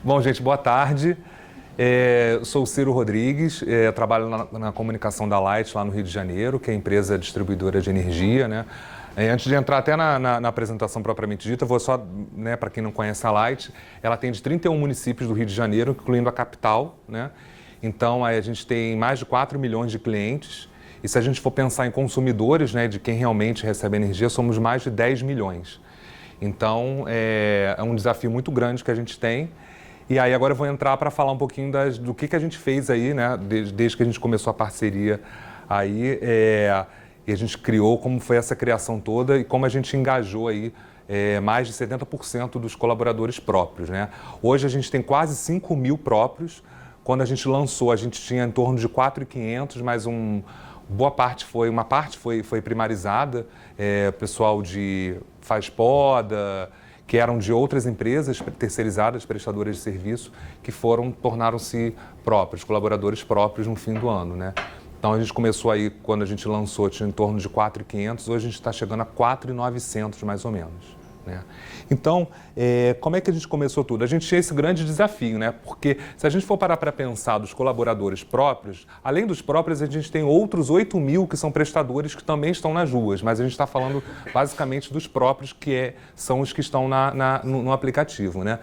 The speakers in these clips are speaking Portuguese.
Bom, gente, boa tarde. Eu sou o Ciro Rodrigues, trabalho na comunicação da Light lá no Rio de Janeiro, que é a empresa distribuidora de energia, né? Antes de entrar até na apresentação propriamente dita, vou só, né, para quem não conhece a Light, ela atende 31 municípios do Rio de Janeiro, incluindo a capital, né? Então, a gente tem mais de 4 milhões de clientes. E se a gente for pensar em consumidores, né, de quem realmente recebe energia, somos mais de 10 milhões. Então, é um desafio muito grande que a gente tem. E aí agora eu vou entrar para falar um pouquinho do que a gente fez aí, né, desde que a gente começou a parceria aí, e a gente criou, como foi essa criação toda e como a gente engajou aí mais de 70% dos colaboradores próprios, né? Hoje a gente tem quase 5 mil próprios. Quando a gente lançou, a gente tinha em torno de 4.500, mas uma parte foi primarizada, pessoal faz poda, que eram de outras empresas terceirizadas, prestadoras de serviço, que tornaram-se próprios, colaboradores próprios no fim do ano, né? Então a gente começou aí, quando a gente lançou, tinha em torno de 4.500, hoje a gente está chegando a 4.900 mais ou menos, né? Então, como é que a gente começou tudo? A gente tinha esse grande desafio, né? Porque se a gente for parar para pensar dos colaboradores próprios, além dos próprios, a gente tem outros 8 mil que são prestadores que também estão nas ruas, mas a gente está falando basicamente dos próprios, que são os que estão no aplicativo, né?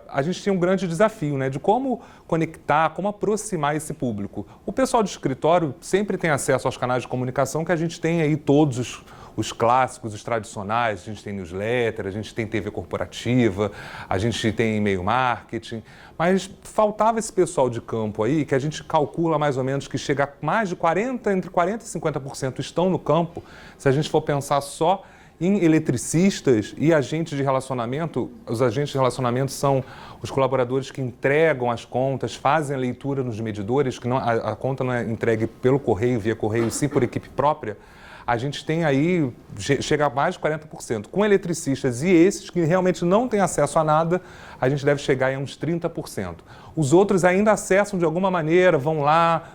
A gente tinha um grande desafio, né? De como conectar, como aproximar esse público. O pessoal do escritório sempre tem acesso aos canais de comunicação que a gente tem aí todos os clássicos, os tradicionais, a gente tem newsletter, a gente tem TV corporativa, a gente tem e-mail marketing, mas faltava esse pessoal de campo aí, que a gente calcula mais ou menos que chega a mais de entre 40% e 50% estão no campo. Se a gente for pensar só em eletricistas e agentes de relacionamento, os agentes de relacionamento são os colaboradores que entregam as contas, fazem a leitura nos medidores, que a conta não é entregue pelo correio, via correio, sim por equipe própria. A gente tem aí, chega a mais de 40%. Com eletricistas e esses que realmente não têm acesso a nada, a gente deve chegar a uns 30%. Os outros ainda acessam de alguma maneira, vão lá,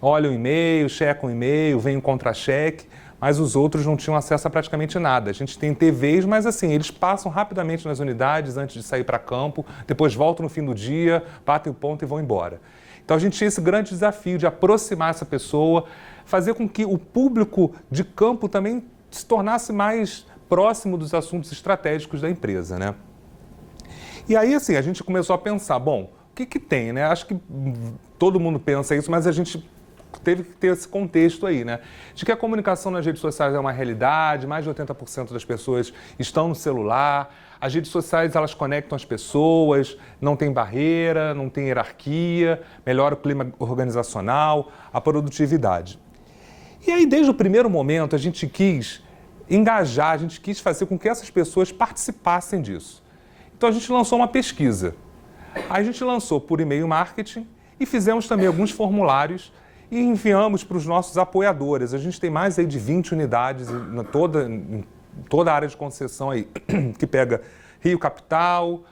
olham o e-mail, checam o e-mail, vem um contra-cheque, mas os outros não tinham acesso a praticamente nada. A gente tem TVs, mas assim, eles passam rapidamente nas unidades antes de sair para campo, depois voltam no fim do dia, batem o ponto e vão embora. Então a gente tinha esse grande desafio de aproximar essa pessoa, fazer com que o público de campo também se tornasse mais próximo dos assuntos estratégicos da empresa, né? E aí, assim, a gente começou a pensar, bom, o que tem, né? Acho que todo mundo pensa isso, mas a gente teve que ter esse contexto aí, né? De que a comunicação nas redes sociais é uma realidade, mais de 80% das pessoas estão no celular, as redes sociais elas conectam as pessoas, não tem barreira, não tem hierarquia, melhora o clima organizacional, a produtividade. E aí, desde o primeiro momento, a gente quis engajar, a gente quis fazer com que essas pessoas participassem disso. Então, a gente lançou uma pesquisa. A gente lançou por e-mail marketing e fizemos também alguns formulários e enviamos para os nossos apoiadores. A gente tem mais aí de 20 unidades em toda a área de concessão aí, que pega Rio Capital,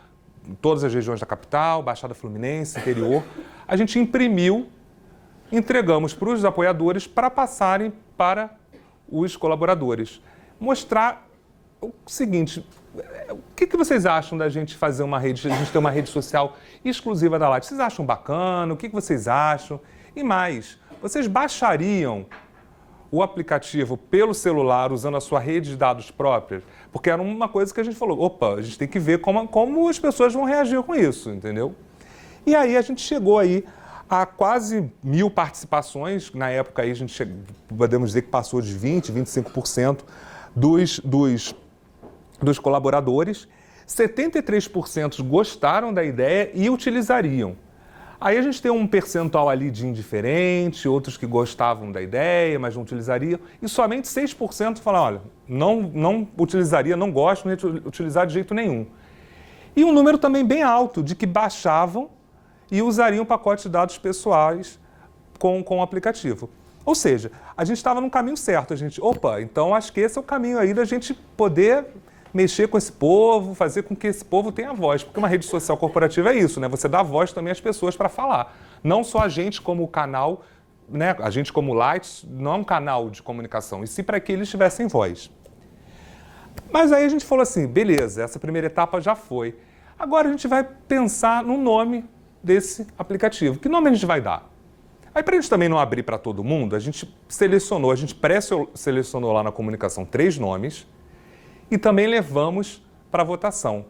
todas as regiões da capital, Baixada Fluminense, interior. A gente imprimiu, entregamos para os apoiadores para passarem para os colaboradores. Mostrar o seguinte, o que vocês acham da gente fazer a gente ter uma rede social exclusiva da Light? Vocês acham bacana? O que vocês acham? E mais, vocês baixariam o aplicativo pelo celular usando a sua rede de dados próprias? Porque era uma coisa que a gente falou, opa, a gente tem que ver como as pessoas vão reagir com isso, entendeu? E aí a gente chegou aí a quase 1.000 participações. Na época aí a gente podemos dizer que passou de 20%, 25% dos colaboradores. 73% gostaram da ideia e utilizariam. Aí a gente tem um percentual ali de indiferente, outros que gostavam da ideia, mas não utilizariam, e somente 6% falaram, olha, não utilizaria, não gosto, não ia utilizar de jeito nenhum. E um número também bem alto de que baixavam e usariam pacotes de dados pessoais com o aplicativo. Ou seja, a gente estava no caminho certo, então acho que esse é o caminho aí da gente poder mexer com esse povo, fazer com que esse povo tenha voz, porque uma rede social corporativa é isso, né? Você dá voz também às pessoas para falar, não só a gente como canal, né? A gente como Light não é um canal de comunicação, e sim para que eles tivessem voz. Mas aí a gente falou assim, beleza, essa primeira etapa já foi. Agora a gente vai pensar no nome desse aplicativo. Que nome a gente vai dar? Aí, para a gente também não abrir para todo mundo, a gente pré-selecionou lá na comunicação 3 nomes e também levamos para votação.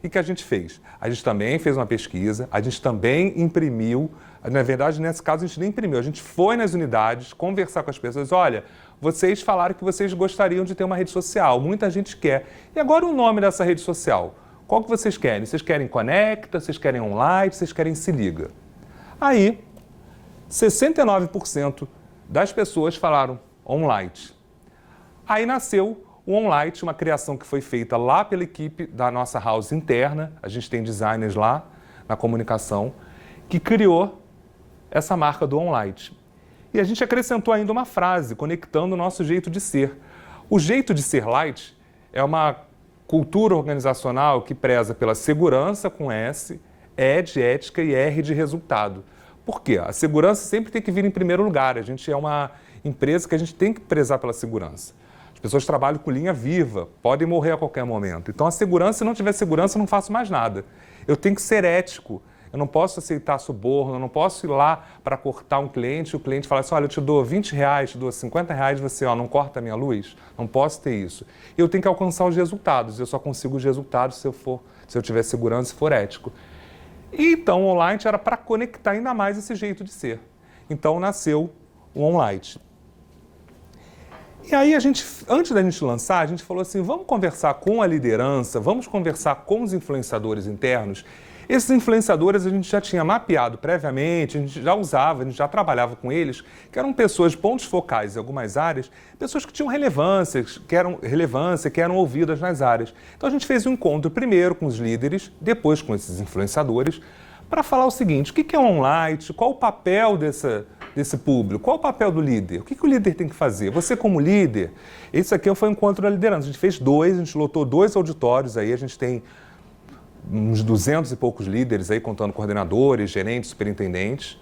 O que a gente fez? A gente também fez uma pesquisa, a gente também imprimiu, na verdade, nesse caso, a gente nem imprimiu, a gente foi nas unidades conversar com as pessoas, olha, vocês falaram que vocês gostariam de ter uma rede social, muita gente quer. E agora o nome dessa rede social? Qual que vocês querem? Vocês querem Conecta, vocês querem Online, vocês querem Se Liga? Aí, 69% das pessoas falaram Online. Aí nasceu o Online, uma criação que foi feita lá pela equipe da nossa house interna, a gente tem designers lá na comunicação, que criou essa marca do Online. E a gente acrescentou ainda uma frase, conectando o nosso jeito de ser. O jeito de ser light é uma cultura organizacional que preza pela segurança com S, E de ética e R de resultado. Por quê? A segurança sempre tem que vir em primeiro lugar. A gente é uma empresa que a gente tem que prezar pela segurança. As pessoas trabalham com linha viva, podem morrer a qualquer momento. Então a segurança, se não tiver segurança, eu não faço mais nada. Eu tenho que ser ético. Eu não posso aceitar suborno, eu não posso ir lá para cortar um cliente e o cliente falar assim, olha, eu te dou R$20, te dou R$50, você não corta a minha luz. Não posso ter isso. Eu tenho que alcançar os resultados. Eu só consigo os resultados se eu tiver segurança e for ético. E então o Online era para conectar ainda mais esse jeito de ser. Então nasceu o Online. E aí antes da gente lançar, a gente falou assim, vamos conversar com a liderança, vamos conversar com os influenciadores internos. Esses influenciadores a gente já tinha mapeado previamente, a gente já usava, a gente já trabalhava com eles, que eram pessoas de pontos focais em algumas áreas, pessoas que tinham relevância, que eram ouvidas nas áreas. Então a gente fez um encontro primeiro com os líderes, depois com esses influenciadores, para falar o seguinte, o que é online, qual o papel desse público, qual o papel do líder, o que o líder tem que fazer? Você como líder, esse aqui foi um encontro da liderança, a gente fez 2, a gente lotou 2 auditórios aí, a gente tem uns 200 e poucos líderes aí, contando coordenadores, gerentes, superintendentes.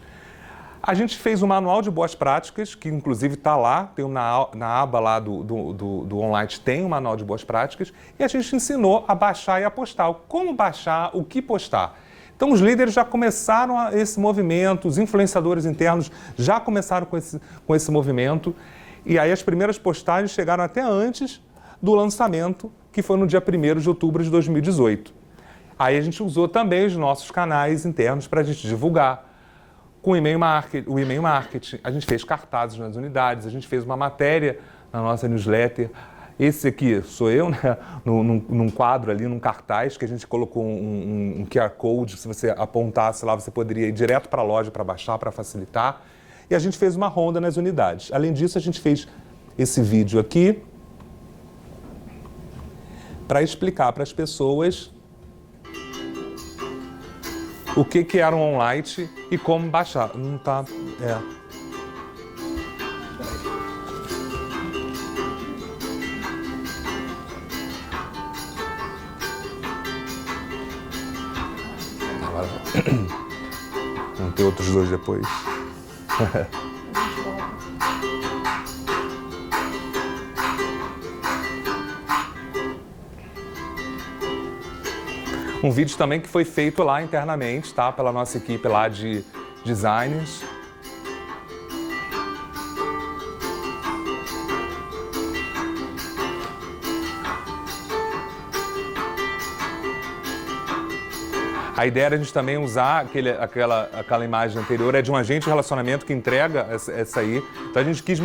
A gente fez um manual de boas práticas, que inclusive está lá, tem na aba lá do Online, tem um manual de boas práticas, e a gente ensinou a baixar e a postar. Como baixar, o que postar. Então os líderes já começaram esse movimento, os influenciadores internos já começaram com esse movimento, e aí as primeiras postagens chegaram até antes do lançamento, que foi no dia 1º de outubro de 2018. Aí a gente usou também os nossos canais internos para a gente divulgar. Com o e-mail marketing, a gente fez cartazes nas unidades, a gente fez uma matéria na nossa newsletter. Esse aqui sou eu, né? Num quadro ali, num cartaz, que a gente colocou um QR Code, se você apontasse lá, você poderia ir direto para a loja para baixar, para facilitar. E a gente fez uma ronda nas unidades. Além disso, a gente fez esse vídeo aqui para explicar para as pessoas o que era um Online e como baixar. Não tá... Vão ter outros 2 depois. Um vídeo também que foi feito lá internamente, tá? Pela nossa equipe lá de designers. A ideia era a gente também usar aquela imagem anterior, é de um agente de relacionamento que entrega essa aí. Então a gente quis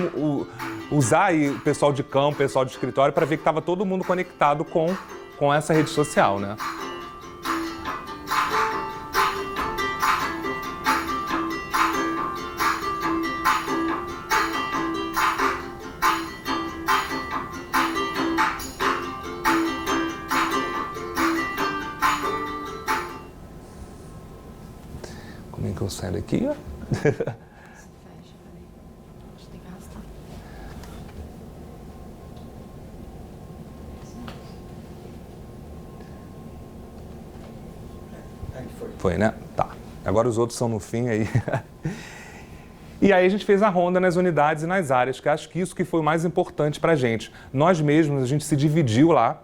usar aí o pessoal de campo, o pessoal de escritório, para ver que estava todo mundo conectado com essa rede social, né? Como é que eu saio daqui? Fecha, peraí. Acho que tem que arrastar. Foi, né? Tá. Agora os outros são no fim aí. E aí a gente fez a ronda nas unidades e nas áreas, que acho que isso que foi o mais importante pra gente. Nós mesmos, a gente se dividiu lá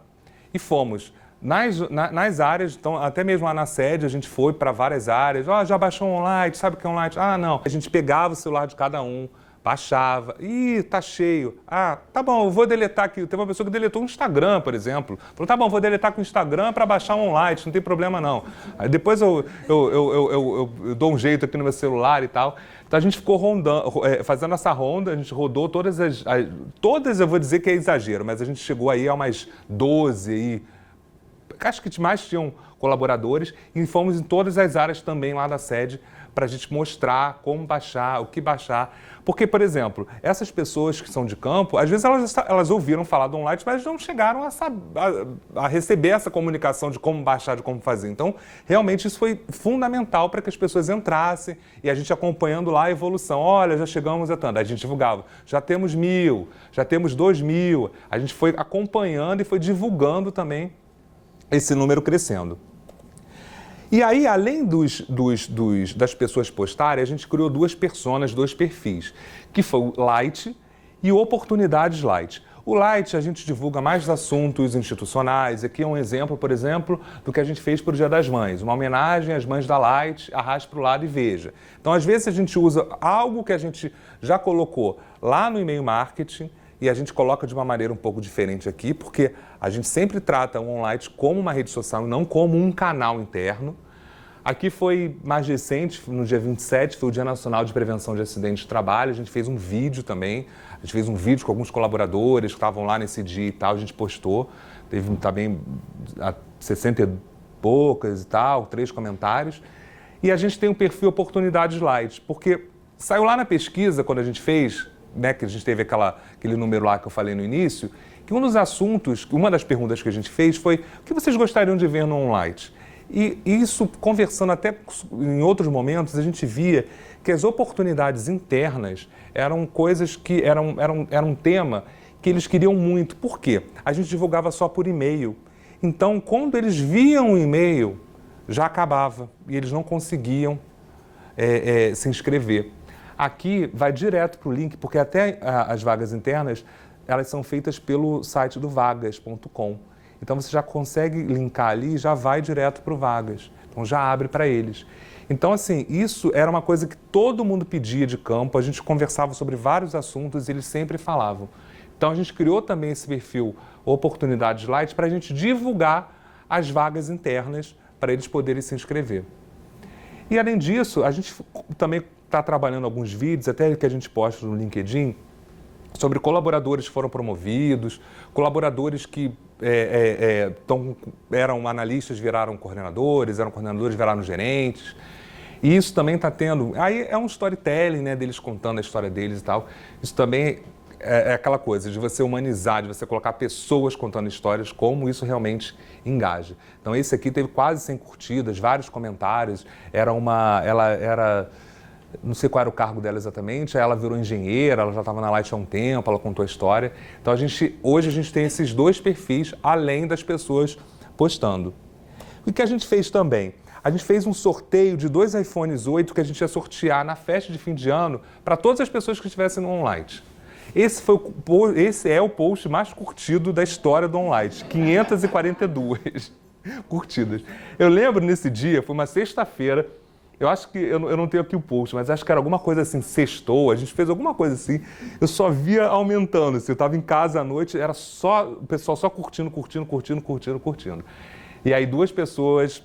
e fomos Nas áreas, então, até mesmo lá na sede, a gente foi para várias áreas. Já baixou um OnLight, sabe o que é OnLight? Não. A gente pegava o celular de cada um, baixava. Tá cheio. Tá bom, eu vou deletar aqui. Teve uma pessoa que deletou o Instagram, por exemplo. Falou, tá bom, vou deletar com o Instagram para baixar um OnLight, não tem problema não. Aí depois eu dou um jeito aqui no meu celular e tal. Então a gente ficou fazendo essa ronda, a gente rodou todas eu vou dizer que é exagero, mas a gente chegou aí a umas 12 aí. Acho que mais tinham colaboradores e fomos em todas as áreas também lá da sede para a gente mostrar como baixar, o que baixar. Porque, por exemplo, essas pessoas que são de campo, às vezes elas ouviram falar do OnLight, mas não chegaram a receber essa comunicação de como baixar, de como fazer. Então, realmente isso foi fundamental para que as pessoas entrassem e a gente acompanhando lá a evolução. Olha, já chegamos a tanto. A gente divulgava, já temos 1.000, já temos 2.000. A gente foi acompanhando e foi divulgando também esse número crescendo. E aí, além das pessoas postarem, a gente criou 2 personas, 2 perfis, que foi o Light e o Oportunidades Light. O Light, a gente divulga mais assuntos institucionais. Aqui é um exemplo, por exemplo, do que a gente fez para o Dia das Mães. Uma homenagem às mães da Light, arraste para o lado e veja. Então, às vezes, a gente usa algo que a gente já colocou lá no e-mail marketing, e a gente coloca de uma maneira um pouco diferente aqui, porque a gente sempre trata o OnLight como uma rede social e não como um canal interno. Aqui foi mais recente, no dia 27, foi o Dia Nacional de Prevenção de Acidentes de Trabalho. A gente fez um vídeo também, a gente fez um vídeo com alguns colaboradores que estavam lá nesse dia e tal, a gente postou. Teve também 60 e poucas e tal, 3 comentários. E a gente tem um perfil Oportunidades Light, porque saiu lá na pesquisa, quando a gente fez, né, que a gente teve aquele número lá que eu falei no início, que um dos assuntos, uma das perguntas que a gente fez foi: o que vocês gostariam de ver no OnLight? E isso, conversando até em outros momentos, a gente via que as oportunidades internas eram coisas que eram um tema que eles queriam muito. Por quê? A gente divulgava só por e-mail. Então, quando eles viam o e-mail, já acabava e eles não conseguiam se inscrever. Aqui vai direto para o link, porque até as vagas internas, elas são feitas pelo site do vagas.com. Então você já consegue linkar ali e já vai direto para o Vagas. Então já abre para eles. Então, assim, isso era uma coisa que todo mundo pedia de campo, a gente conversava sobre vários assuntos e eles sempre falavam. Então a gente criou também esse perfil Oportunidades Light para a gente divulgar as vagas internas para eles poderem se inscrever. E além disso, a gente também está trabalhando alguns vídeos, até que a gente posta no LinkedIn, sobre colaboradores que foram promovidos, colaboradores que eram analistas, viraram coordenadores, viraram gerentes. E isso também está tendo... Aí é um storytelling, né, deles contando a história deles e tal. Isso também é aquela coisa de você humanizar, de você colocar pessoas contando histórias, como isso realmente engaja. Então esse aqui teve quase 100 curtidas, vários comentários. Ela era... Não sei qual era o cargo dela exatamente, aí ela virou engenheira, ela já estava na Light há um tempo, ela contou a história. Então hoje a gente tem esses 2 perfis, além das pessoas postando. O que a gente fez também? A gente fez um sorteio de 2 iPhones 8 que a gente ia sortear na festa de fim de ano para todas as pessoas que estivessem no OnLight. Esse é o post mais curtido da história do OnLight, 542 curtidas. Eu lembro nesse dia, foi uma sexta-feira. Eu acho que, eu não tenho aqui o post, mas acho que era alguma coisa assim, sextou, a gente fez alguma coisa assim, eu só via aumentando, assim, eu estava em casa à noite, era só, o pessoal só curtindo. E aí 2 pessoas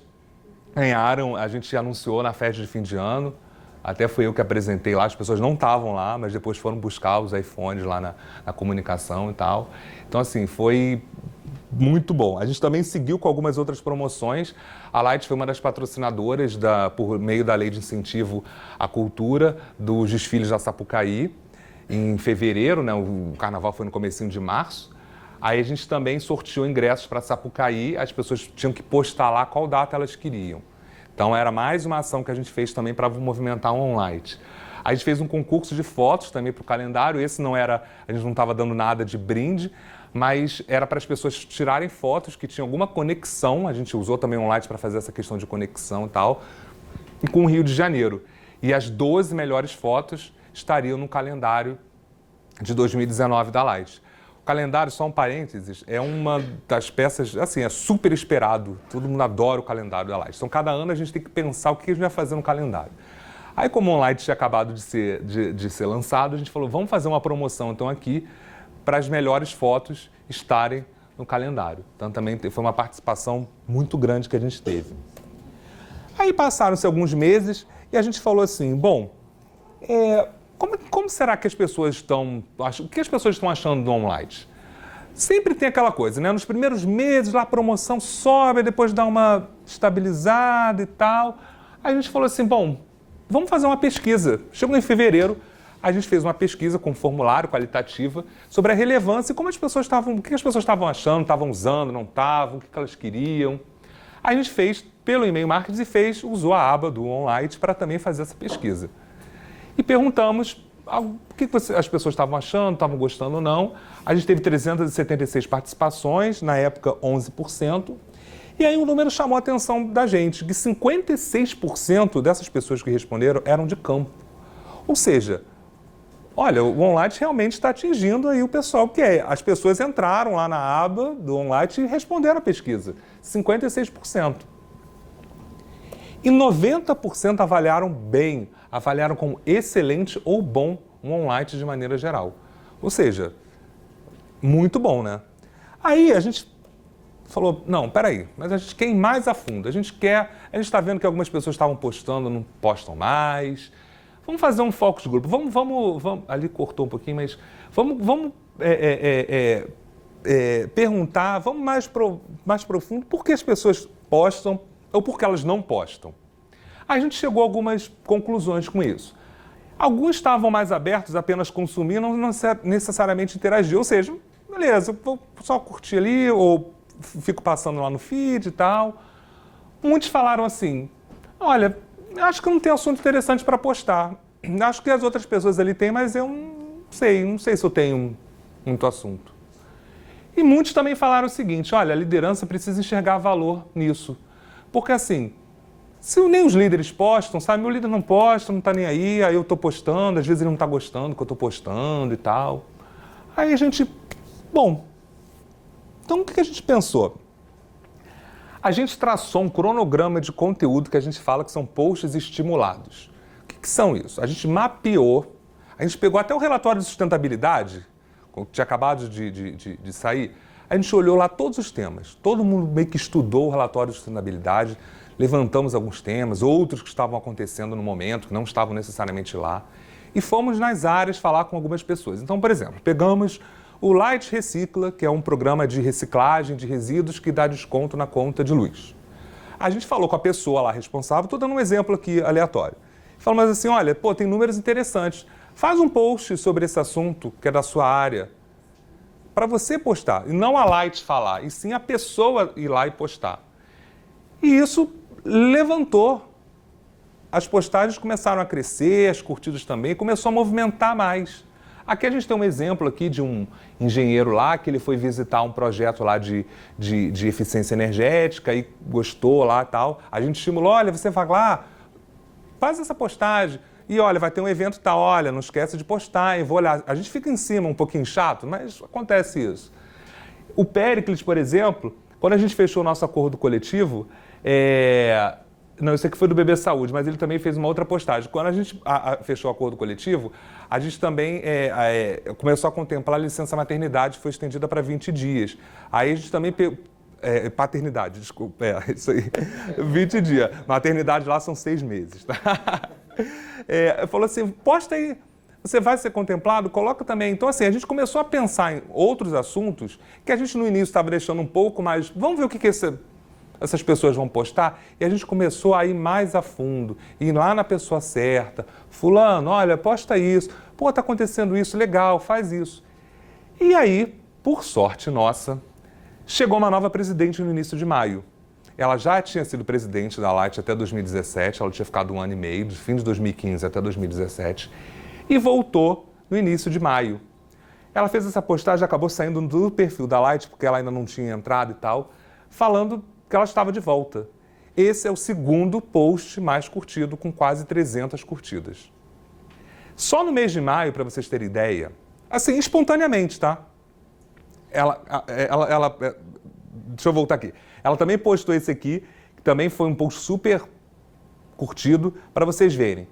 ganharam, a gente anunciou na festa de fim de ano, até fui eu que apresentei lá, as pessoas não estavam lá, mas depois foram buscar os iPhones lá na comunicação e tal. Então assim, foi muito bom. A gente também seguiu com algumas outras promoções. A Light foi uma das patrocinadoras, por meio da Lei de Incentivo à Cultura, dos desfiles da Sapucaí, em fevereiro, né? O carnaval foi no comecinho de março. Aí a gente também sorteou ingressos para Sapucaí, as pessoas tinham que postar lá qual data elas queriam. Então era mais uma ação que a gente fez também para movimentar o OnLight. A gente fez um concurso de fotos também para o calendário, esse não era, a gente não estava dando nada de brinde, mas era para as pessoas tirarem fotos que tinham alguma conexão, a gente usou também o OnLight para fazer essa questão de conexão e tal, com o Rio de Janeiro. E as 12 melhores fotos estariam no calendário de 2019 da Light. calendário, só um parênteses, é uma das peças, assim, é super esperado. Todo mundo adora o calendário da Light. Então, cada ano a gente tem que pensar o que a gente vai fazer no calendário. Aí, como o Light tinha acabado de ser lançado, a gente falou, vamos fazer uma promoção, então, aqui, para as melhores fotos estarem no calendário. Então, também foi uma participação muito grande que a gente teve. Aí, passaram-se alguns meses e a gente falou assim, bom, como será que as pessoas estão... O que as pessoas estão achando do OnLight? Sempre tem aquela coisa, né? Nos primeiros meses, lá a promoção sobe, depois dá uma estabilizada e tal. Aí a gente falou assim, bom, vamos fazer uma pesquisa. Chegou em fevereiro, a gente fez uma pesquisa com um formulário qualitativa sobre a relevância e como as pessoas estavam, o que as pessoas estavam achando, estavam usando, não estavam, o que elas queriam. Aí a gente fez pelo e-mail marketing e usou a aba do OnLight para também fazer essa pesquisa. E perguntamos o que as pessoas estavam achando, estavam gostando ou não. A gente teve 376 participações, na época 11%. E aí um número chamou a atenção da gente, que 56% dessas pessoas que responderam eram de campo. Ou seja, olha, o OnLight realmente está atingindo aí o pessoal, que as pessoas entraram lá na aba do OnLight e responderam a pesquisa. 56%. E 90% avaliaram bem, avaliaram como excelente ou bom um OnLight de maneira geral. Ou seja, muito bom, né? Aí a gente falou, não, peraí, mas a gente quer ir mais a fundo. A gente está vendo que algumas pessoas estavam postando, não postam mais. Vamos fazer um focus group. Vamos ali cortou um pouquinho, mas vamos perguntar, vamos mais profundo, por que as pessoas postam ou por que elas não postam. A gente chegou a algumas conclusões com isso. Alguns estavam mais abertos a apenas consumir, não necessariamente interagir. Ou seja, beleza, vou só curtir ali ou fico passando lá no feed e tal. Muitos falaram assim, olha, acho que não tem assunto interessante para postar. Acho que as outras pessoas ali têm, mas eu não sei se eu tenho muito assunto. E muitos também falaram o seguinte, olha, a liderança precisa enxergar valor nisso. Porque assim, se nem os líderes postam, sabe, meu líder não posta, não está nem aí eu estou postando, às vezes ele não está gostando do que eu estou postando e tal. Aí a gente, bom, então o que a gente pensou? A gente traçou um cronograma de conteúdo que a gente fala que são posts estimulados. O que são isso? A gente mapeou, a gente pegou até o relatório de sustentabilidade, que tinha acabado de sair, a gente olhou lá todos os temas, todo mundo meio que estudou o relatório de sustentabilidade, levantamos alguns temas, outros que estavam acontecendo no momento, que não estavam necessariamente lá, e fomos nas áreas falar com algumas pessoas. Então, por exemplo, pegamos o Light Recicla, que é um programa de reciclagem de resíduos que dá desconto na conta de luz. A gente falou com a pessoa lá responsável, estou dando um exemplo aqui aleatório. Falamos assim, olha, pô, tem números interessantes, faz um post sobre esse assunto que é da sua área, para você postar, e não a Light falar, e sim a pessoa ir lá e postar. E isso levantou. As postagens começaram a crescer, as curtidas também, começou a movimentar mais. Aqui a gente tem um exemplo aqui de um engenheiro lá, que ele foi visitar um projeto lá de eficiência energética e gostou lá e tal. A gente estimulou, olha, você vai lá, faz essa postagem. E olha, vai ter um evento, tá, olha, não esquece de postar, eu vou olhar. A gente fica em cima um pouquinho chato, mas acontece isso. O Péricles, por exemplo, quando a gente fechou o nosso acordo coletivo, não, eu sei que foi do Bebê Saúde, mas ele também fez uma outra postagem. Quando a gente fechou o acordo coletivo, a gente também começou a contemplar a licença maternidade, foi estendida para 20 dias. Aí a gente também... paternidade, desculpa, isso aí, 20 dias. Maternidade lá são 6 meses, tá? Falou assim, posta aí, você vai ser contemplado, coloca também. Então assim, a gente começou a pensar em outros assuntos que a gente no início estava deixando um pouco mais, vamos ver o que essas pessoas vão postar, e a gente começou a ir mais a fundo, ir lá na pessoa certa, fulano, olha, posta isso, pô, tá acontecendo isso, legal, faz isso. E aí, por sorte nossa, chegou uma nova presidente no início de maio. Ela já tinha sido presidente da Light até 2017, ela tinha ficado 1 ano e meio, do fim de 2015 até 2017, e voltou no início de maio. Ela fez essa postagem, acabou saindo do perfil da Light, porque ela ainda não tinha entrado e tal, falando que ela estava de volta. Esse é o segundo post mais curtido, com quase 300 curtidas. Só no mês de maio, para vocês terem ideia, assim, espontaneamente, tá? deixa eu voltar aqui. Ela também postou esse aqui, que também foi um post super curtido, para vocês verem.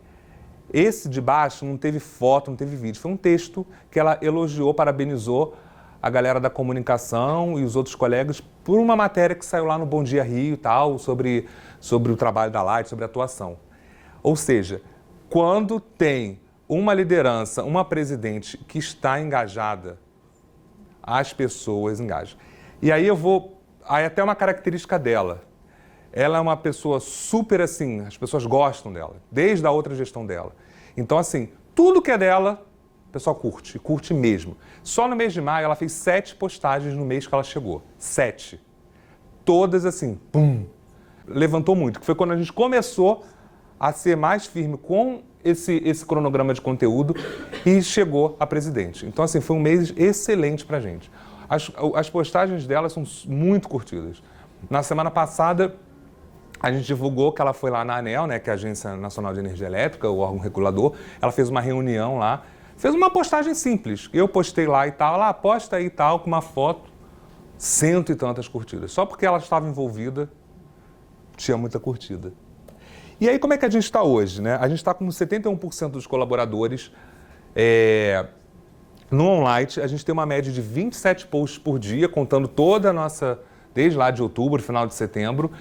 Esse de baixo não teve foto, não teve vídeo, foi um texto que ela elogiou, parabenizou a galera da comunicação e os outros colegas por uma matéria que saiu lá no Bom Dia Rio e tal, sobre o trabalho da Light, sobre a atuação. Ou seja, quando tem uma liderança, uma presidente que está engajada, as pessoas engajam. E aí aí até uma característica dela. Ela é uma pessoa super assim, as pessoas gostam dela, desde a outra gestão dela. Então assim, tudo que é dela, o pessoal curte mesmo. Só no mês de maio ela fez 7 postagens no mês que ela chegou. 7. Todas assim, pum. Levantou muito, que foi quando a gente começou a ser mais firme com esse cronograma de conteúdo e chegou a presidente. Então assim, foi um mês excelente pra gente. As postagens dela são muito curtidas. Na semana passada, a gente divulgou que ela foi lá na ANEEL, né, que é a Agência Nacional de Energia Elétrica, o órgão regulador. Ela fez uma reunião lá, fez uma postagem simples. Eu postei lá e tal, ela posta aí e tal, com uma foto, 100 e tantas curtidas. Só porque ela estava envolvida, tinha muita curtida. E aí, como é que a gente está hoje, né? A gente está com 71% dos colaboradores. No OnLight, a gente tem uma média de 27 posts por dia, contando toda a nossa, desde lá de outubro, final de setembro,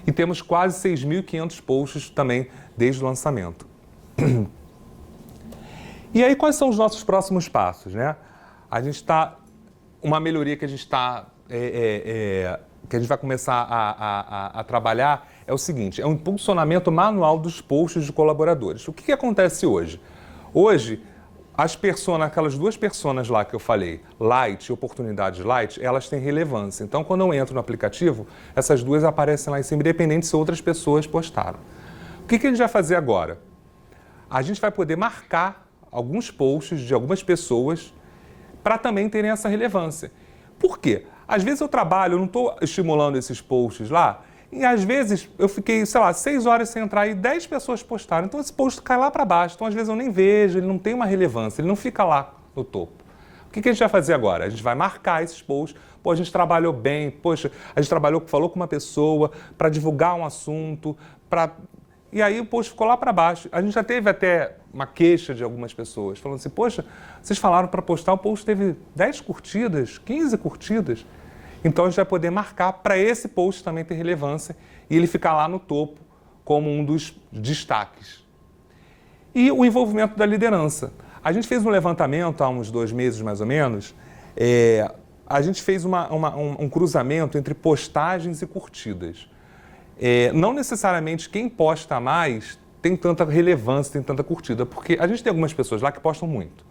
e temos quase 6.500 posts também desde o lançamento. E aí, quais são os nossos próximos passos, né? A gente está, uma melhoria que a gente está, que a gente vai começar a trabalhar é o seguinte, é um impulsionamento manual dos posts de colaboradores. O que acontece hoje? Hoje, aquelas 2 personas lá que eu falei, Light e Oportunidades Light, elas têm relevância. Então, quando eu entro no aplicativo, essas 2 aparecem lá em cima, independente se outras pessoas postaram. O que a gente vai fazer agora? A gente vai poder marcar alguns posts de algumas pessoas para também terem essa relevância. Por quê? Às vezes eu trabalho, eu não estou estimulando esses posts lá, e às vezes eu fiquei, 6 horas sem entrar e 10 pessoas postaram. Então esse post cai lá para baixo. Então às vezes eu nem vejo, ele não tem uma relevância, ele não fica lá no topo. O que a gente vai fazer agora? A gente vai marcar esses posts. Pô, a gente trabalhou bem, poxa, a gente falou com uma pessoa para divulgar um assunto, e aí o post ficou lá para baixo. A gente já teve até uma queixa de algumas pessoas, falando assim, poxa, vocês falaram para postar, o post teve 10 curtidas, 15 curtidas. Então a gente vai poder marcar para esse post também ter relevância e ele ficar lá no topo como um dos destaques. E o envolvimento da liderança. A gente fez um levantamento há uns 2 meses mais ou menos, a gente fez um cruzamento entre postagens e curtidas. Não necessariamente quem posta mais tem tanta relevância, tem tanta curtida, porque a gente tem algumas pessoas lá que postam muito.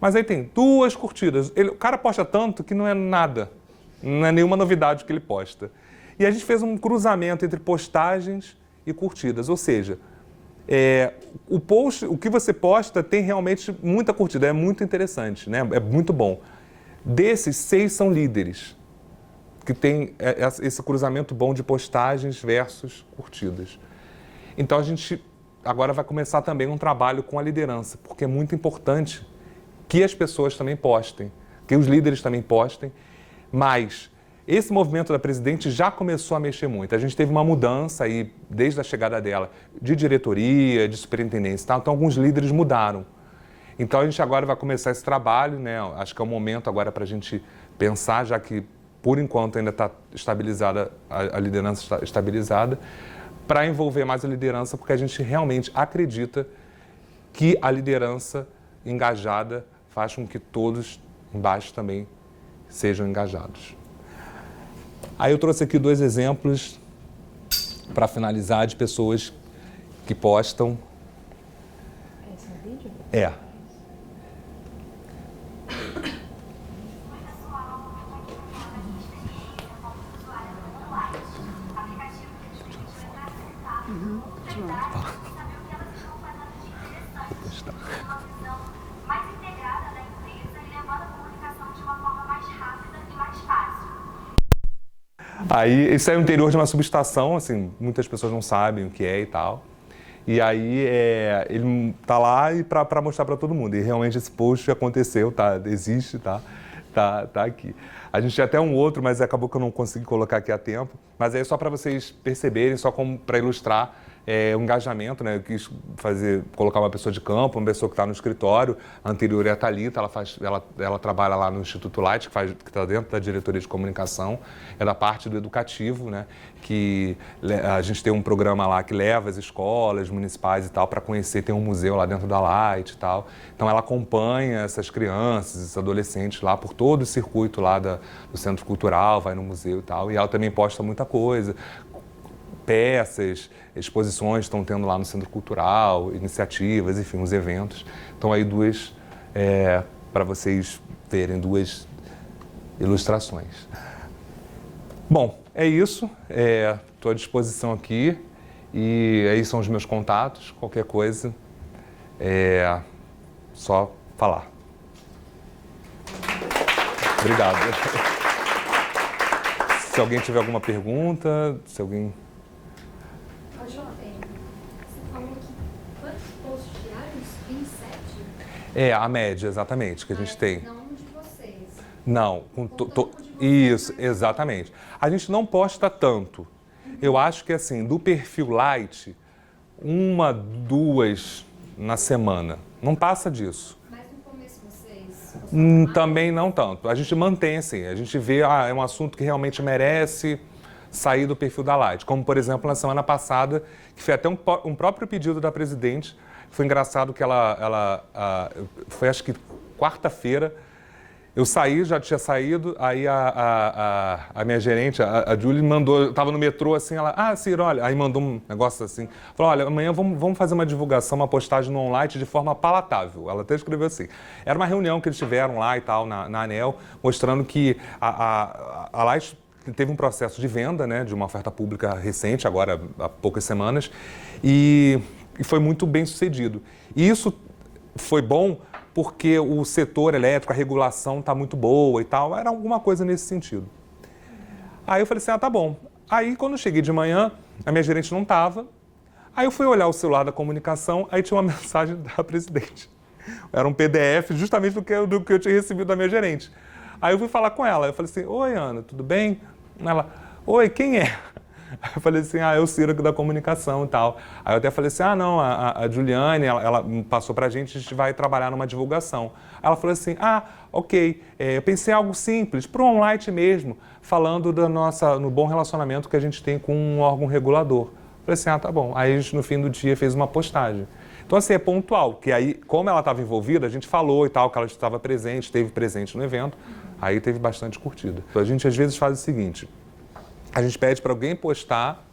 Mas aí tem 2 curtidas, o cara posta tanto que não é nada. Não é nenhuma novidade que ele posta. E a gente fez um cruzamento entre postagens e curtidas, ou seja, o que você posta tem realmente muita curtida, é muito interessante, né? É muito bom. Desses, 6 são líderes, que tem esse cruzamento bom de postagens versus curtidas. Então a gente agora vai começar também um trabalho com a liderança, porque é muito importante que as pessoas também postem, que os líderes também postem. Mas esse movimento da presidente já começou a mexer muito. A gente teve uma mudança aí, desde a chegada dela, de diretoria, de superintendência e tal. Então, alguns líderes mudaram. Então, a gente agora vai começar esse trabalho, né? Acho que é o momento agora para a gente pensar, já que, por enquanto, ainda está estabilizada, a liderança está estabilizada, para envolver mais a liderança, porque a gente realmente acredita que a liderança engajada faz com que todos embaixo também sejam engajados. Aí eu trouxe aqui 2 exemplos para finalizar de pessoas que postam. Esse é o vídeo? É. Aí, isso é o interior de uma subestação, assim, muitas pessoas não sabem o que é e tal. E aí, ele tá lá e para mostrar para todo mundo. E realmente esse post aconteceu, tá? Existe, tá? Tá aqui. A gente tinha até um outro, mas acabou que eu não consegui colocar aqui a tempo. Mas é só para vocês perceberem, só como para ilustrar o engajamento, né? Eu quis colocar uma pessoa de campo, uma pessoa que está no escritório. A anterior é a Thalita, ela trabalha lá no Instituto Light, que está dentro da diretoria de comunicação, é da parte do educativo, né? Que a gente tem um programa lá que leva as escolas municipais e tal para conhecer, tem um museu lá dentro da Light e tal. Então ela acompanha essas crianças, esses adolescentes lá por todo o circuito lá do Centro Cultural, vai no museu e tal. E ela também posta muita coisa, peças, exposições estão tendo lá no Centro Cultural, iniciativas, enfim, os eventos. Então aí duas, para vocês verem, duas ilustrações. Bom, é isso. Estou à disposição aqui e aí são os meus contatos. Qualquer coisa, só falar. Obrigado. Se alguém tiver alguma pergunta, se alguém... Você falou que quantos posts diários? 27? A média, exatamente, que a gente tem. Não de vocês. Não, Contando com de vocês, isso, né? exatamente. A gente não posta tanto. Eu acho que, assim, do perfil light, 1, 2 na semana. Não passa disso. Mas no começo vocês... Também não tanto. A gente mantém, assim, a gente vê, é um assunto que realmente merece sair do perfil da Light. Como, por exemplo, na semana passada, que foi até um próprio pedido da presidente. Foi engraçado que foi acho que quarta-feira, eu saí, já tinha saído, aí a minha gerente, a Julie, mandou, eu estava no metrô assim, ela, Ciro, olha, aí mandou um negócio assim, falou, olha, amanhã vamos fazer uma divulgação, uma postagem no online de forma palatável. Ela até escreveu assim. Era uma reunião que eles tiveram lá e tal, na ANEEL, mostrando que a Light teve um processo de venda, né, de uma oferta pública recente, agora há poucas semanas, e foi muito bem sucedido. E isso foi bom porque o setor elétrico, a regulação está muito boa e tal, era alguma coisa nesse sentido. Aí eu falei assim, tá bom. Aí quando eu cheguei de manhã, a minha gerente não estava, aí eu fui olhar o celular da comunicação, aí tinha uma mensagem da presidente. Era um PDF justamente do que eu tinha recebido da minha gerente. Aí eu fui falar com ela, eu falei assim, oi Ana, tudo bem? Ela, oi, quem é? Aí eu falei assim, é o Ciro aqui da comunicação e tal. Aí eu até falei assim, não, a Juliane, ela passou pra gente, a gente vai trabalhar numa divulgação. Aí ela falou assim, ok, eu pensei em algo simples, pro online mesmo, falando no bom relacionamento que a gente tem com um órgão regulador. Eu falei assim, tá bom. Aí a gente no fim do dia fez uma postagem. Então assim, é pontual, que aí, como ela estava envolvida, a gente falou e tal, que ela estava presente, esteve presente no evento, aí teve bastante curtida. Então, a gente às vezes faz o seguinte, a gente pede para alguém postar,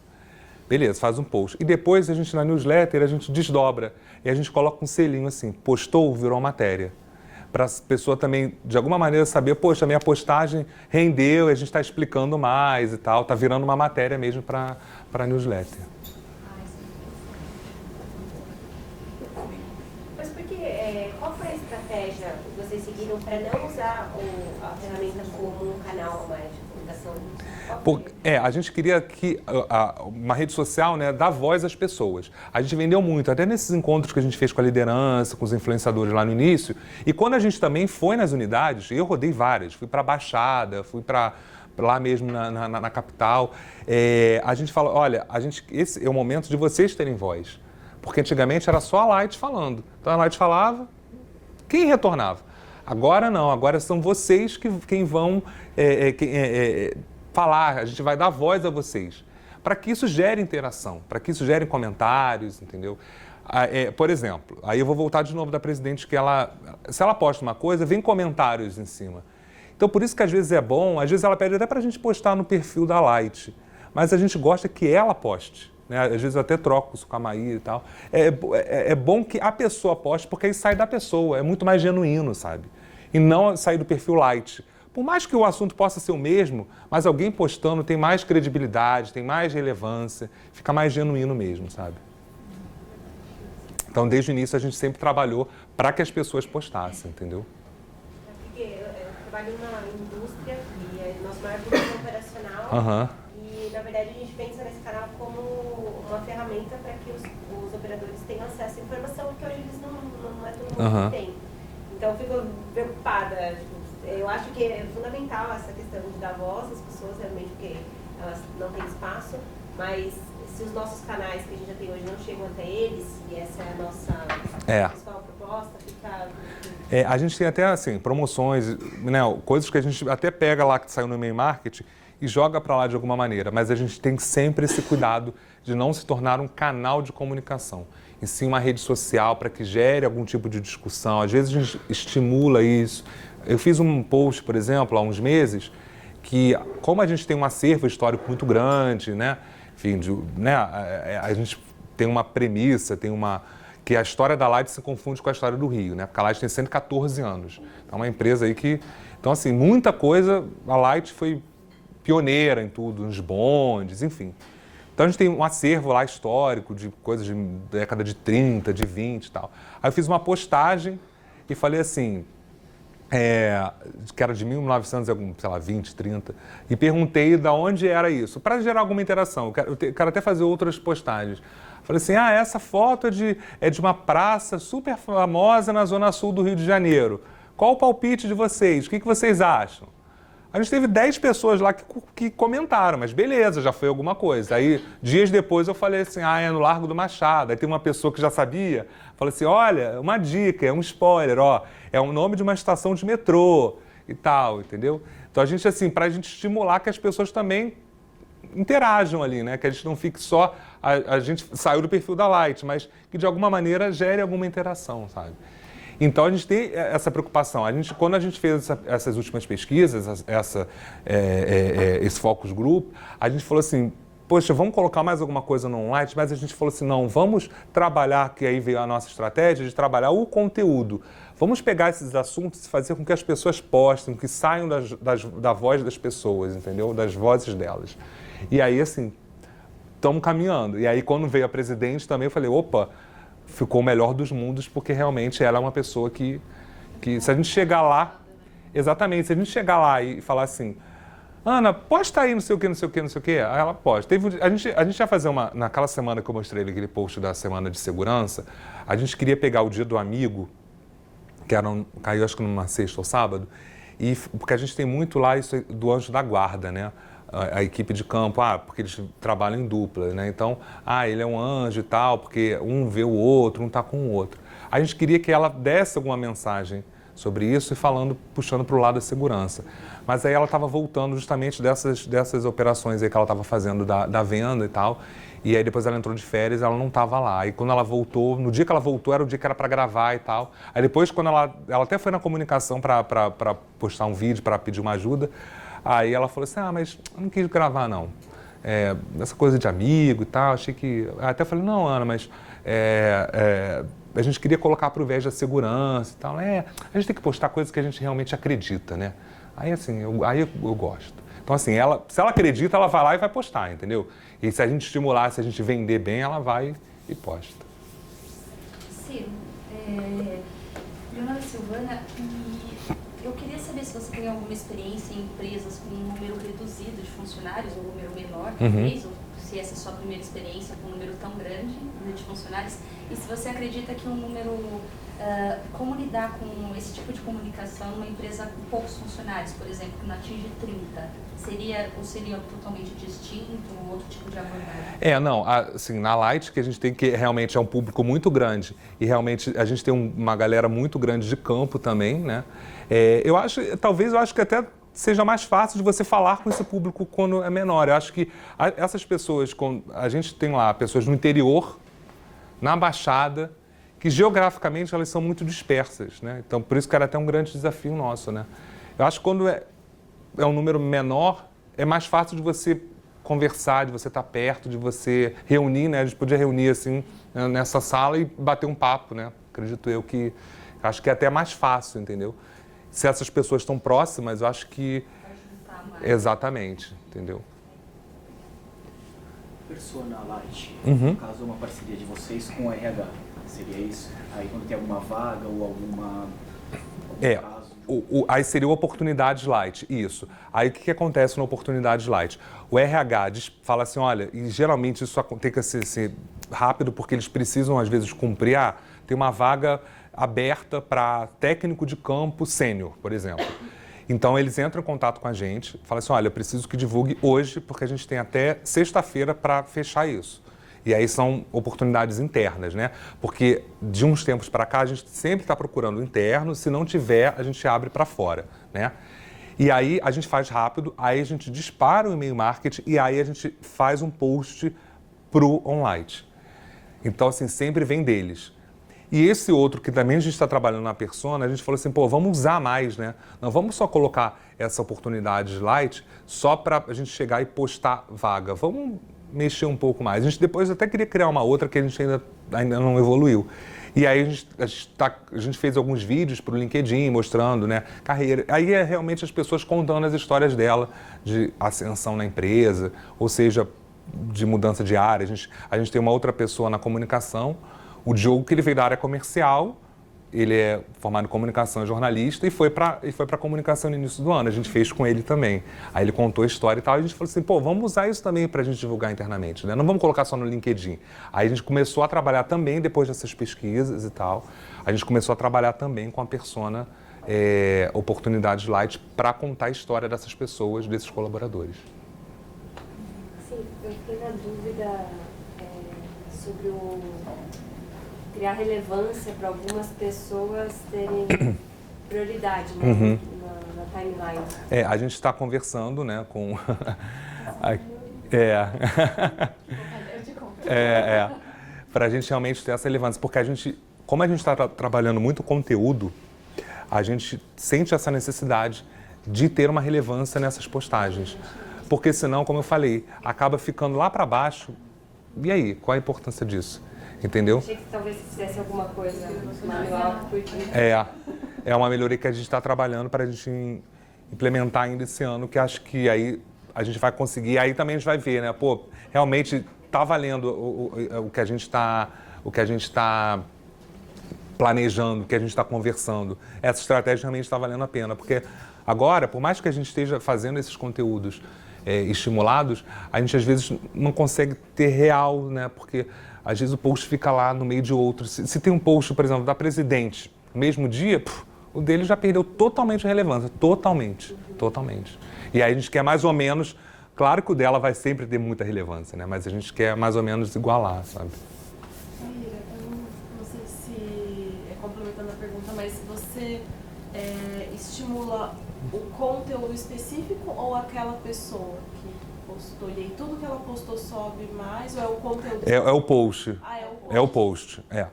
beleza, faz um post. E depois a gente, na newsletter, a gente desdobra. E a gente coloca um selinho assim, postou, virou matéria. Para a pessoa também, de alguma maneira, saber, poxa, a minha postagem rendeu, e a gente está explicando mais e tal. Está virando uma matéria mesmo para a newsletter. Mas qual foi a estratégia que vocês seguiram para não usar a ferramenta como um canal a mais de comunicação? A gente queria que uma rede social, né, dá voz às pessoas. A gente vendeu muito, até nesses encontros que a gente fez com a liderança, com os influenciadores lá no início. E quando a gente também foi nas unidades, eu rodei várias, fui para a Baixada, fui para lá mesmo na capital, a gente fala, olha, esse é o momento de vocês terem voz. Porque antigamente era só a Light falando. Então a Light falava, quem retornava? Agora não, agora são vocês quem vão falar, a gente vai dar voz a vocês, para que isso gere interação, para que isso gere comentários, entendeu? Por exemplo, aí eu vou voltar de novo da presidente, que se ela posta uma coisa, vem comentários em cima. Então, por isso que às vezes é bom, às vezes ela pede até para a gente postar no perfil da Light, mas a gente gosta que ela poste, né? Às vezes eu até troco isso com a Maíra e tal. É bom que a pessoa poste, porque aí sai da pessoa, é muito mais genuíno, sabe? E não sair do perfil Light. Por mais que o assunto possa ser o mesmo, mas alguém postando tem mais credibilidade, tem mais relevância, fica mais genuíno mesmo, sabe? Então, desde o início, a gente sempre trabalhou para que as pessoas postassem, entendeu? Porque eu trabalho na indústria e nosso maior público é operacional. E, na verdade, a gente pensa nesse canal como uma ferramenta para que os operadores tenham acesso à informação, que hoje eles não é todo mundo que tem. Então, eu fico preocupada. eu acho que é fundamental essa questão de dar voz às pessoas, realmente, porque elas não têm espaço, mas se os nossos canais que a gente já tem hoje não chegam até eles, e essa é a nossa principal proposta, fica... A gente tem até, assim, promoções, né, coisas que a gente até pega lá que saiu no e-mail marketing e joga para lá de alguma maneira, mas a gente tem sempre esse cuidado de não se tornar um canal de comunicação, e sim uma rede social para que gere algum tipo de discussão. Às vezes a gente estimula isso. Eu fiz um post, por exemplo, há uns meses, que como a gente tem um acervo histórico muito grande, né, enfim, a gente tem uma premissa, que a história da Light se confunde com a história do Rio, né? Porque a Light tem 114 anos. É uma empresa aí que... Então, assim, muita coisa, a Light foi pioneira em tudo, nos bondes, enfim. Então, a gente tem um acervo lá histórico de coisas de década de 30, de 20 e tal. Aí eu fiz uma postagem e falei assim, que era de 1920, 30, e perguntei de onde era isso, para gerar alguma interação. Eu quero até fazer outras postagens. Falei assim, essa foto é de uma praça super famosa na zona sul do Rio de Janeiro. Qual o palpite de vocês? O que vocês acham? A gente teve 10 pessoas lá que comentaram, mas beleza, já foi alguma coisa. Aí, dias depois, eu falei assim, é no Largo do Machado. Aí tem uma pessoa que já sabia, falou assim, olha, uma dica, é um spoiler, é o nome de uma estação de metrô e tal, entendeu? Então, a gente, assim, pra gente estimular que as pessoas também interajam ali, né? Que a gente não fique só... A gente saiu do perfil da Light, mas que, de alguma maneira, gere alguma interação, sabe? Então, a gente tem essa preocupação. Quando a gente fez essas últimas pesquisas, esse focus group, a gente falou assim, poxa, vamos colocar mais alguma coisa no Light, mas a gente falou assim, não, vamos trabalhar, que aí veio a nossa estratégia de trabalhar o conteúdo. Vamos pegar esses assuntos e fazer com que as pessoas postem, que saiam da voz das pessoas, entendeu? Das vozes delas. E aí, assim, estamos caminhando. E aí, quando veio a presidente também, eu falei, opa, ficou o melhor dos mundos, porque realmente ela é uma pessoa que se a gente chegar lá, exatamente, se a gente chegar lá e falar assim, Ana, posta aí não sei o que, não sei o que, não sei o que, aí ela posta. A gente ia fazer naquela semana que eu mostrei aquele post da semana de segurança, a gente queria pegar o dia do amigo, que caiu acho que numa sexta ou sábado, porque a gente tem muito lá isso do anjo da guarda, né? A equipe de campo, porque eles trabalham em dupla, né? Então, ele é um anjo e tal, porque um vê o outro, um tá com o outro. A gente queria que ela desse alguma mensagem sobre isso e puxando para o lado da segurança. Mas aí ela estava voltando justamente dessas operações aí que ela estava fazendo da venda e tal, e aí depois ela entrou de férias, ela não estava lá. E quando ela voltou, no dia que ela voltou, era o dia que era para gravar e tal. Aí depois, quando ela até foi na comunicação para postar um vídeo, para pedir uma ajuda, aí ela falou assim, mas eu não quis gravar, não. Essa coisa de amigo e tal, achei que... Até falei, não, Ana, mas a gente queria colocar para o viés da segurança e tal. A gente tem que postar coisas que a gente realmente acredita, né? Aí, assim, eu gosto. Então, assim, se ela acredita, ela vai lá e vai postar, entendeu? E se a gente estimular, se a gente vender bem, ela vai e posta. Ciro, Leonardo Silvana, eu queria saber se você tem alguma experiência em empresas com um número reduzido de funcionários, ou um número menor, talvez, ou se essa é a sua primeira experiência com um número tão grande de funcionários, e se você acredita que um número, como lidar com esse tipo de comunicação numa empresa com poucos funcionários, por exemplo, que não atinge 30, seria totalmente distinto, outro tipo de abordagem? Não, assim, na Light, que a gente tem que realmente é um público muito grande, e realmente a gente tem uma galera muito grande de campo também, né? Eu acho que até seja mais fácil de você falar com esse público quando é menor. Eu acho que essas pessoas, a gente tem lá pessoas no interior, na Baixada, que geograficamente elas são muito dispersas, né? Então, por isso que era até um grande desafio nosso, né? Eu acho que quando é um número menor, é mais fácil de você conversar, de você estar perto, de você reunir, né? A gente podia reunir, assim, nessa sala e bater um papo, né? Acredito eu que... Acho que é até mais fácil, entendeu? Se essas pessoas estão próximas, eu acho que... Exatamente, entendeu? Persona Light, Uhum. no caso, uma parceria de vocês com o RH, seria isso? Aí quando tem alguma vaga ou algum caso... Aí seria o Oportunidades Light, isso. Aí o que acontece no Oportunidades Light? O RH fala assim, olha, e geralmente isso tem que ser rápido, porque eles precisam, às vezes, cumprir, tem uma vaga aberta para técnico de campo sênior, por exemplo. Então, eles entram em contato com a gente, falam assim, olha, eu preciso que divulgue hoje, porque a gente tem até sexta-feira para fechar isso. E aí são oportunidades internas, né? Porque de uns tempos para cá, a gente sempre está procurando interno, se não tiver, a gente abre para fora, né? E aí a gente faz rápido, aí a gente dispara o e-mail marketing e aí a gente faz um post pro online. Então, assim, sempre vem deles. E esse outro, que também a gente está trabalhando na persona, a gente falou assim, pô, vamos usar mais, né? Não vamos só colocar essa oportunidade de light só para a gente chegar e postar vaga. Vamos mexer um pouco mais. A gente depois até queria criar uma outra que a gente ainda não evoluiu. E aí a gente fez alguns vídeos para o LinkedIn mostrando, né, carreira. Aí é realmente as pessoas contando as histórias dela de ascensão na empresa, ou seja, de mudança de área. A gente tem uma outra pessoa na comunicação, o Diogo, que ele veio da área comercial, ele é formado em comunicação e jornalista e foi para comunicação no início do ano. A gente fez com ele também. Aí ele contou a história e tal, e a gente falou assim, pô, vamos usar isso também para a gente divulgar internamente, né? Não vamos colocar só no LinkedIn. Aí a gente começou a trabalhar também, depois dessas pesquisas e tal, a gente começou a trabalhar também com a persona Oportunidades Light para contar a história dessas pessoas, desses colaboradores. Sim, eu fiquei na dúvida sobre criar relevância para algumas pessoas terem prioridade, né, na timeline. A gente está conversando, né, com... para a gente realmente ter essa relevância, porque como a gente está trabalhando muito conteúdo, a gente sente essa necessidade de ter uma relevância nessas postagens. Porque senão, como eu falei, acaba ficando lá para baixo. E aí, qual a importância disso? Entendeu? Achei que talvez fizesse alguma coisa manual, porque... É uma melhoria que a gente está trabalhando para a gente implementar ainda esse ano, que acho que aí a gente vai conseguir, aí também a gente vai ver, né? Pô, realmente está valendo o que a gente está planejando, o que a gente está conversando. Essa estratégia realmente está valendo a pena, porque agora, por mais que a gente esteja fazendo esses conteúdos estimulados, a gente às vezes não consegue ter real, né? Porque às vezes o post fica lá no meio de outro. Se tem um post, por exemplo, da presidente, no mesmo dia, o dele já perdeu totalmente a relevância. Totalmente. E aí a gente quer mais ou menos... Claro que o dela vai sempre ter muita relevância, né? Mas a gente quer mais ou menos igualar, sabe? Ira, eu não sei se é complementando a pergunta, mas você estimula o conteúdo específico ou aquela pessoa que postou? E aí tudo que ela postou sobe mais ou é o conteúdo? É o post. Ah, é o post. É o post, É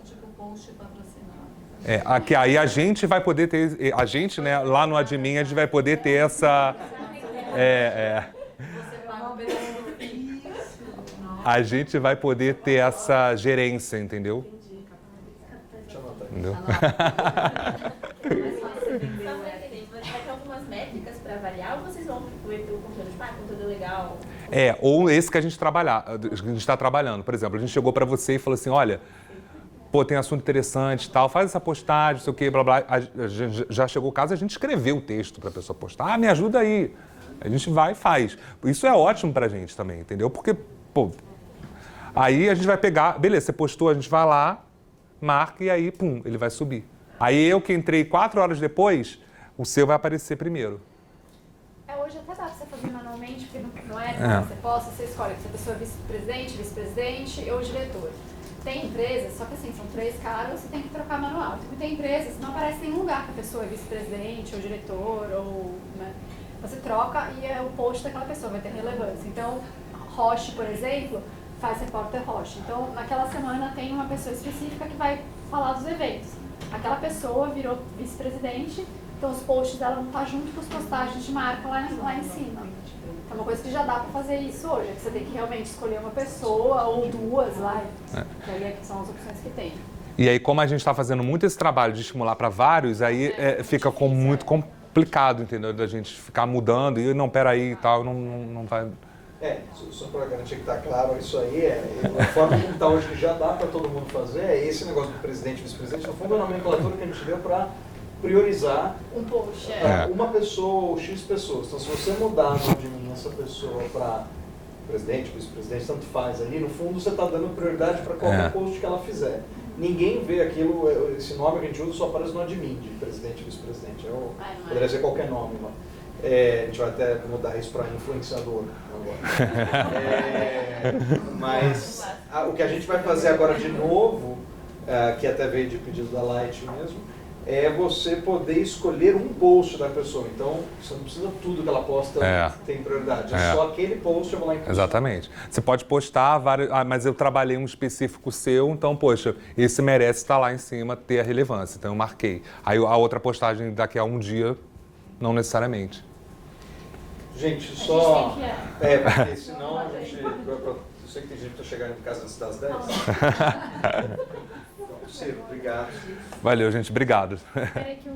tipo post patrocinado. Aqui, aí a gente vai poder ter... A gente, né, lá no admin, a gente vai poder ter essa... Você paga um pedaço do fim. A gente vai poder ter essa gerência, entendeu? Entendeu? Vai ter algumas métricas para avaliar ou vocês vão ver pelo conteúdo? Tipo, conteúdo legal? Ou esse que a gente está trabalhando. Por exemplo, a gente chegou para você e falou assim, olha, pô, tem assunto interessante e tal, faz essa postagem, não sei o quê, blá, blá. Já chegou o caso, a gente escreveu o texto para a pessoa postar. Me ajuda aí. A gente vai e faz. Isso é ótimo pra gente também, entendeu? Porque, pô, aí a gente vai pegar, beleza, você postou, a gente vai lá, marca e aí, pum, ele vai subir. Aí eu que entrei 4 horas depois, o seu vai aparecer primeiro. Hoje até dá pra você fazer manualmente, porque não é como você posta, você escolhe se a pessoa é vice-presidente, vice-presidente ou diretor. Tem empresas, só que assim, são 3 caras, você tem que trocar manual. Tem empresas que não aparece em nenhum lugar que a pessoa é vice-presidente ou diretor ou... né? Você troca e é o post daquela pessoa, vai ter relevância. Então, Roche, por exemplo, faz repórter Roche. Então, naquela semana tem uma pessoa específica que vai falar dos eventos. Aquela pessoa virou vice-presidente, então os posts dela vão estar junto com as postagens de marca lá em cima. É uma coisa que já dá para fazer isso hoje, é que você tem que realmente escolher uma pessoa ou 2 lá, que aí são as opções que tem. E aí, como a gente está fazendo muito esse trabalho de estimular para vários, aí fica muito complicado, entendeu? Da gente ficar mudando e não, peraí e tal, não vai... Só para garantir que está claro, isso aí a forma como está hoje, que já dá para todo mundo fazer, é esse negócio do presidente e vice-presidente, no fundo é a nomenclatura que a gente deu para priorizar um post, uma pessoa ou X pessoas. Então, se você mudar no admin essa pessoa para presidente, vice-presidente, tanto faz ali, no fundo você está dando prioridade para qualquer post que ela fizer. ninguém vê aquilo, esse nome que a gente usa só aparece no admin de presidente e vice-presidente. Poderia ser qualquer nome lá. A gente vai até mudar isso para influenciador agora. Mas o que a gente vai fazer agora de novo, que até veio de pedido da Light mesmo, é você poder escolher um post da pessoa. Então, você não precisa tudo que ela posta tem prioridade. É só aquele post eu vou lá em Exatamente. Você pode postar vários... mas eu trabalhei um específico seu, então, poxa, esse merece estar lá em cima, ter a relevância. Então, eu marquei. Aí a outra postagem daqui a um dia, não necessariamente. Gente, só... porque senão a gente... Eu sei que tem gente que está chegando em casa antes das 10. Ciro, obrigado. Valeu, gente. Obrigado. Peraí que o